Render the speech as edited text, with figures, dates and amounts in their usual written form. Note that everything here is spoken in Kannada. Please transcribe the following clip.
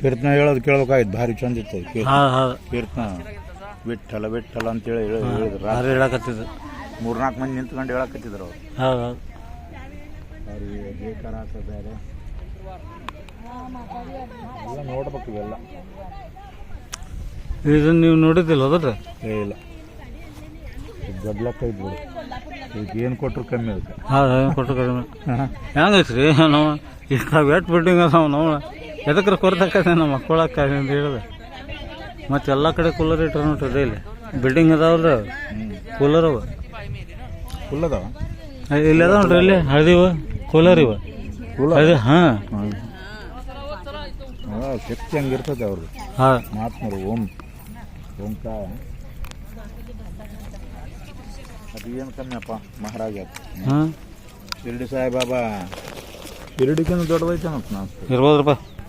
ಕೀರ್ತನ ಹೇಳೋದು ಕೇಳ್ಬೇಕಾಯ್ತು, ಭಾರಿ ಚಂದ ಇತ್ತು ಹೌದು ಕೀರ್ತನ. ವಿಠಲ ವಿಠಲ ಅಂತೇಳಿ ಹೇಳಿದ್ರು. ಭಾರಿ ಹೇಳಕತ್ತಿದ್ರು, 3-4 ಮಂದಿ ನಿಂತ್ಕೊಂಡು ಹೇಳಕತ್ತಿದ್ರು ಅವ್ರು. ಹೌದು ಹೌದು. ಅವ್ರಿಗೆ ಬೇಕಾರ ಹಾಕೋದು ಬೇರೆ ಎಲ್ಲ ನೋಡ್ಬೇಕು ಇವೆಲ್ಲ. ಇದನ್ನು ನೀವು ನೋಡಿದ್ದಿಲ್ಲ ಹೋದ್ರೆ? ಇಲ್ಲ, ಗಡ್ಲಕ್ಕ ಇದ್ಬಿಡು. ಇದಕ್ಕೆ ಏನು ಕೊಟ್ಟರು ಕಮ್ಮಿ ಅದಕ್ಕೆ. ಹೌದು, ಕೊಟ್ಟು ಕಡಿಮೆ. ಹೆಂಗೈತ್ರಿ ನಾವು ಈಗ ವೇಟ್ ಬಿಲ್ಡಿಂಗ್ ಅದಾವ, ನಾವು ಎದಕ್ರ ಕೊರತಕ್ಕದೆ ನಮ್ಮ ಮಕ್ಕಳಕ್ಕ ಅಂತ ಹೇಳಿದೆ. ಮತ್ತು ಎಲ್ಲ ಕಡೆ ಕೂಲರ್ ಇಟ್ರೆ ನೋಡ್ರಿ, ಇಲ್ಲಿ ಬಿಲ್ಡಿಂಗ್ ಅದಾವಲ್ಲ ಕೂಲರ್ ಅವ, ಫುಲ್ ಅದಾವ. ಇಲ್ಲಿ ಅದಾವ ನೋಡ್ರಿ, ಇಲ್ಲಿ ಹಳದಿವ ಕೂಲರ್ ಇವ ಹಳದಿ. ಹಾಂ, ಶಕ್ತಿ ಹಂಗಿರ್ತದೆ ಅವ್ರದ್ದು. ಹಾಂ, ಮಹಾತ್ಮರು ಓಂಕಾರ ಅದು ಏನು ಕಮ್ಮಿಯಪ್ಪ ಮಹಾರಾಜ. ಹಾಂ, ಶಿರ್ಡಿ ಸಾಯಿಬಾಬಾ ಶಿರ್ಡಿಗಿಂತ ದೊಡ್ಡದೈತೆ ಅಂತ ನಾನು ಇರ್ಬೋದ್ರಪ್ಪ.